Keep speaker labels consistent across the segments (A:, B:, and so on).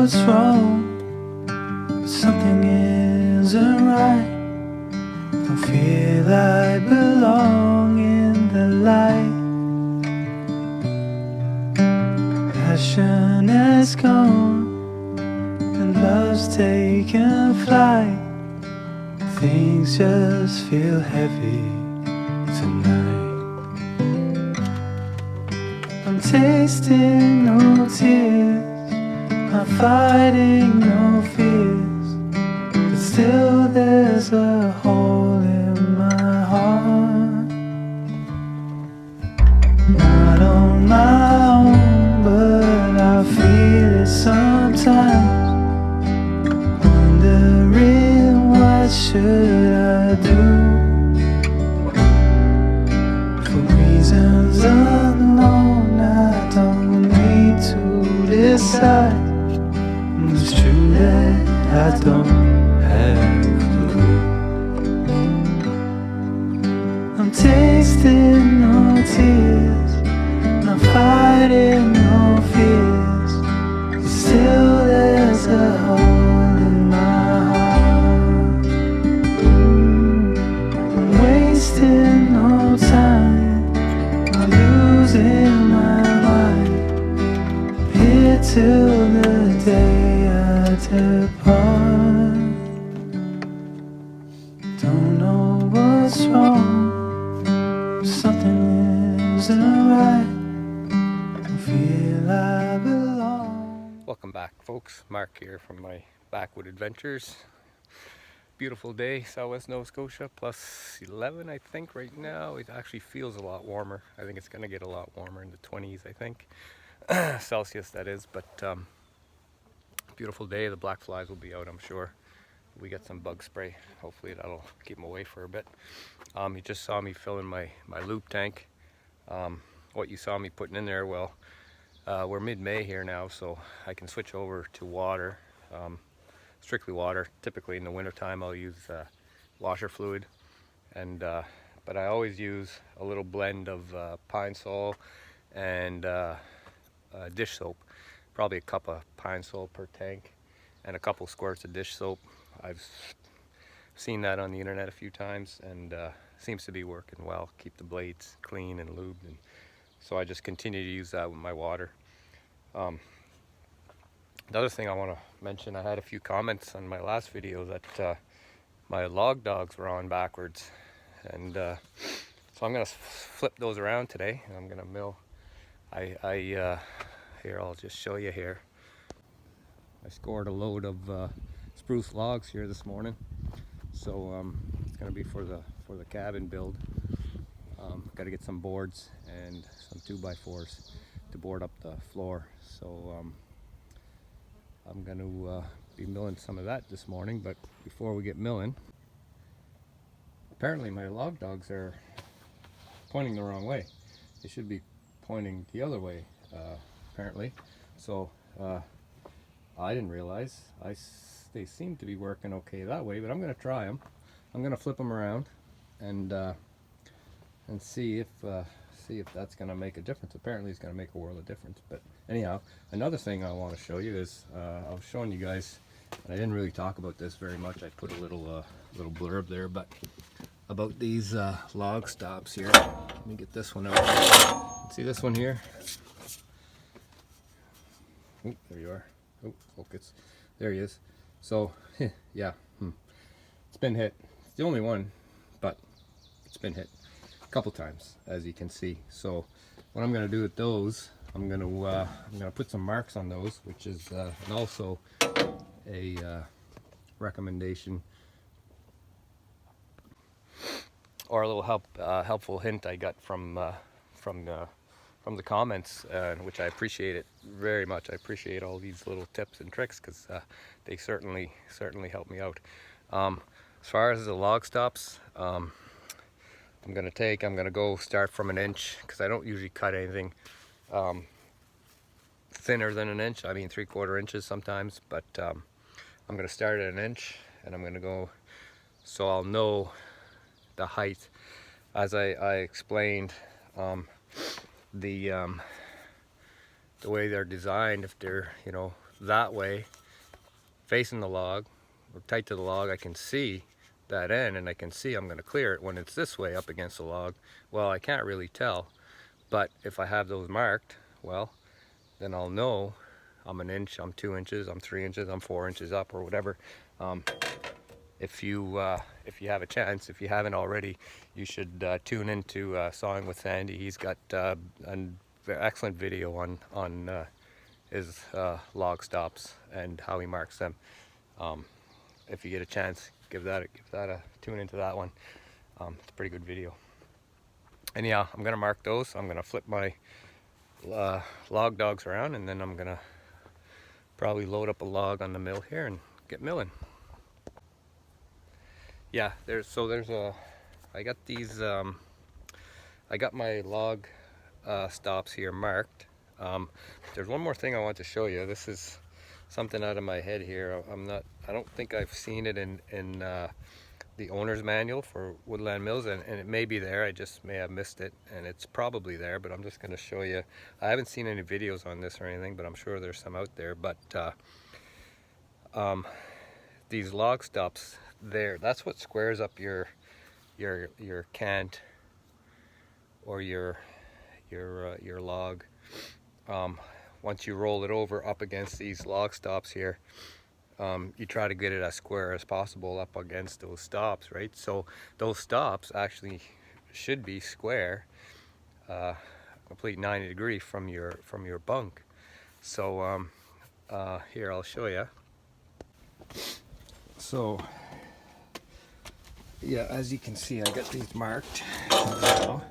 A: what's wrong, but something isn't right. Don't feel I belong in the light. Passion has gone and love's taken flight. Things just feel heavy tonight. I'm tasting no tears, I'm fighting no fears, but still there's a hole in my heart. Not on my own, but I feel it sometimes. Wondering what should I do? For reasons unknown, I don't need to decide. It's true that I don't have a clue. I'm tasting no tears, I'm fighting no fears, but still there's a hole in my heart. I'm wasting no time, I'm losing my mind, here till the day I depart. Don't know what's wrong, something isn't right. Don't feel I belong.
B: Welcome back, folks. Mark here from my Backwood Adventures. Beautiful day, southwest Nova Scotia, plus 11 I think right now. It actually feels a lot warmer. I think it's going to get a lot warmer in the 20s, I think. Celsius, that is. But beautiful day. The black flies will be out, I'm sure. We got some bug spray. Hopefully that'll keep them away for a bit. You just saw me filling my loop tank. What you saw me putting in there, well, we're mid-May here now, so I can switch over to water, strictly water. Typically in the wintertime I'll use washer fluid, and but I always use a little blend of pine sol and dish soap. Probably a cup of pine sol per tank and a couple squirts of dish soap. I've seen that on the internet a few times, and seems to be working well. Keep the blades clean and lubed, and so I just continue to use that with my water. The other thing I want to mention, I had a few comments on my last video that my log dogs were on backwards, and so I'm going to flip those around today, and I'm going to mill. Here, I'll just show you here. I scored a load of spruce logs here this morning, so it's going to be for the cabin build. Got to get some boards and some 2x4s to board up the floor, so I'm going to be milling some of that this morning. But before we get milling, apparently my log dogs are pointing the wrong way. They should be pointing the other way, apparently. So I didn't realize. They seem to be working okay that way, but I'm going to try them. I'm going to flip them around and see if that's going to make a difference. Apparently it's going to make a world of difference. But anyhow, another thing I want to show you is I was showing you guys, and I didn't really talk about this very much. I put a little blurb there, but about these log stops here. Let me get this one out. See this one here? Oh, there you are. Oh, focus. There he is. So yeah, it's been hit. It's the only one, but it's been hit a couple times, as you can see. So what I'm going to do with those, I'm going to put some marks on those, which is and also a recommendation or a little helpful hint I got from the comments, which I appreciate it very much. I appreciate all these little tips and tricks, because they certainly help me out. As far as the log stops, I'm gonna go start from 1 inch, because I don't usually cut anything thinner than 1 inch. I mean 3/4 inches sometimes, but I'm gonna start at 1 inch, and I'm gonna go so I'll know the height. As I explained, the way they're designed, if they're, that way, facing the log, or tight to the log, I can see that end, and I can see I'm going to clear it. When it's this way up against the log, well, I can't really tell. But if I have those marked, well, then I'll know I'm an inch, I'm 2 inches, I'm 3 inches, I'm 4 inches up, or whatever. If you have a chance, if you haven't already, you should tune into Sawing with Sandy. He's got an excellent video on his log stops and how he marks them. If you get a chance, give that a tune into that one. It's a pretty good video. Anyhow, I'm gonna mark those. I'm gonna flip my log dogs around, and then I'm gonna probably load up a log on the mill here and get milling. Yeah, I got these, I got my log stops here marked. There's one more thing I want to show you. This is something out of my head here. I don't think I've seen it in the owner's manual for woodland mills, and it may be there. I just may have missed it, and it's probably there, but I'm just going to show you. I haven't seen any videos on this or anything, but I'm sure there's some out there. But these log stops there, that's what squares up your cant or your log. Once you roll it over up against these log stops here, you try to get it as square as possible up against those stops, right? So those stops actually should be square, complete 90 degree from your bunk. So here, I'll show you. So yeah, as you can see, I got these marked now.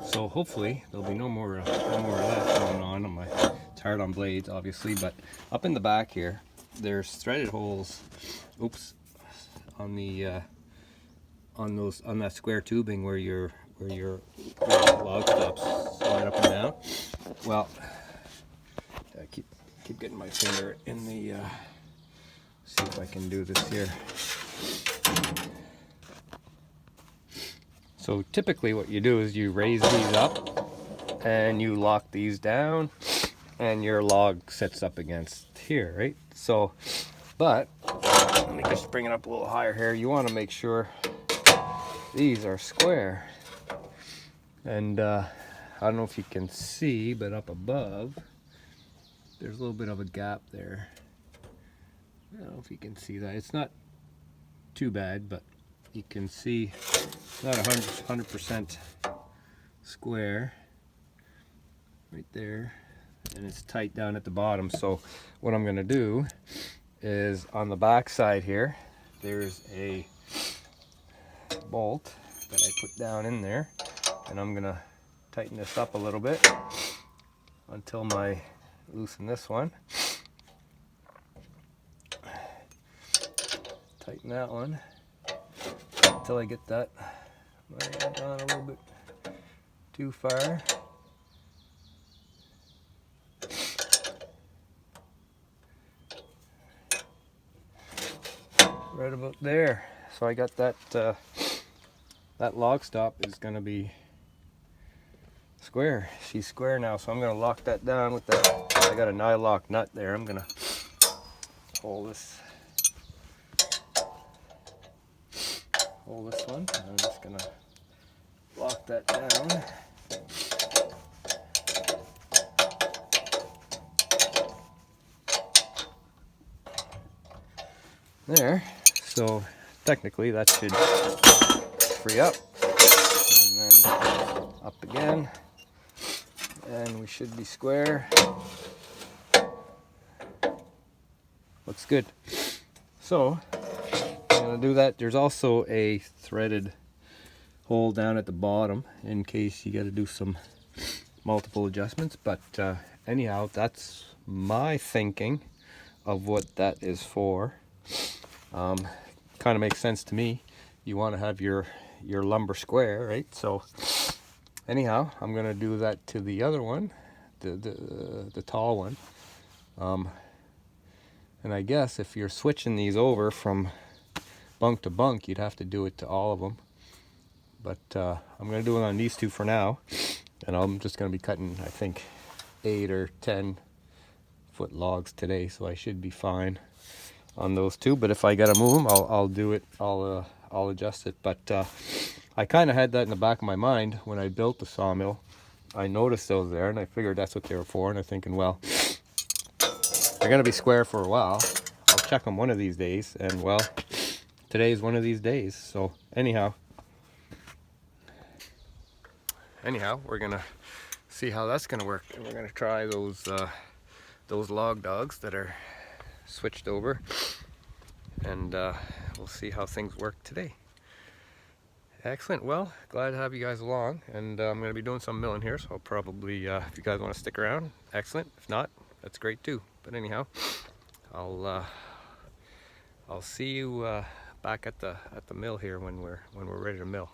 B: So hopefully there'll be no more of that going on my. It's hard on blades, obviously, but up in the back here, there's threaded holes. Oops, on the on that square tubing where your log stops slide up and down. Well, I keep getting my finger in the. See if I can do this here. So typically what you do is you raise these up and you lock these down, and your log sits up against here, right? So, but let me just bring it up a little higher here. You want to make sure these are square. And I don't know if you can see, but up above there's a little bit of a gap there. I don't know if you can see that. It's not too bad, but you can see it's not 100% square right there, and it's tight down at the bottom. So what I'm going to do is on the back side here, there's a bolt that I put down in there, and I'm going to tighten this up a little bit until loosen this one. Tighten that one until I get that gone a little bit too far. Right about there. So I got that that log stop is going to be square. She's square now, so I'm going to lock that down with that. I got a nylock nut there. I'm going to hold this one. I'm just going to lock that down. There. So technically that should free up, and then up again, and we should be square. Looks good. So I'm going to do that. There's also a threaded hole down at the bottom in case you got to do some multiple adjustments, but anyhow, that's my thinking of what that is for. Kind of makes sense to me. You want to have your lumber square, right? So anyhow, I'm going to do that to the other one, the tall one. And I guess if you're switching these over from bunk to bunk, you'd have to do it to all of them. But I'm going to do it on these two for now, and I'm just going to be cutting, I think, 8 or 10 8-foot logs today, so I should be fine on those two. But if I gotta move them, I'll do it. I'll adjust it. But I kind of had that in the back of my mind when I built the sawmill. I noticed those there, and I figured that's what they were for. And I'm thinking, well, they're gonna be square for a while. I'll check them one of these days, and well, today's one of these days. So anyhow, we're gonna see how that's gonna work, and we're gonna try those log dogs that are switched over, and we'll see how things work today. Excellent. Well, glad to have you guys along, and I'm going to be doing some milling here, so I'll probably, if you guys want to stick around, excellent. If not, that's great too. But anyhow, I'll see you back at the mill here when we're ready to mill.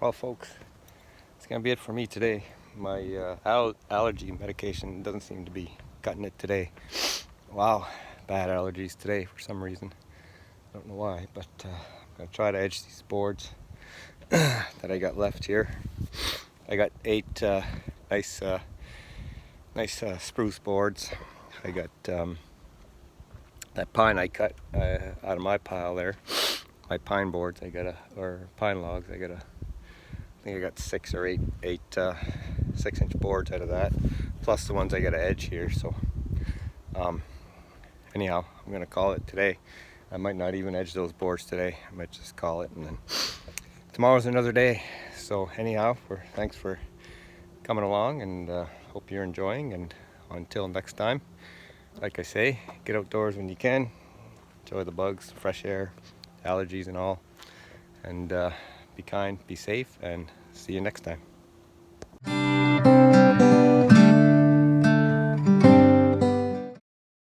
B: Well, folks, it's gonna be it for me today. My allergy medication doesn't seem to be cutting it today. Wow, bad allergies today for some reason. I don't know why, but I'm gonna try to edge these boards that I got left here. I got 8 nice spruce boards. I got that pine I cut out of my pile there. My pine boards, or pine logs. I think I got 6 or 8 6-inch boards out of that, plus the ones I got to edge here. So anyhow, I'm gonna call it today. I might not even edge those boards today. I might just call it, and then tomorrow's another day. So anyhow, thanks for coming along, and hope you're enjoying. And until next time, like I say, get outdoors when you can. Enjoy the bugs, fresh air, allergies and all. And be kind, be safe, and see you next time.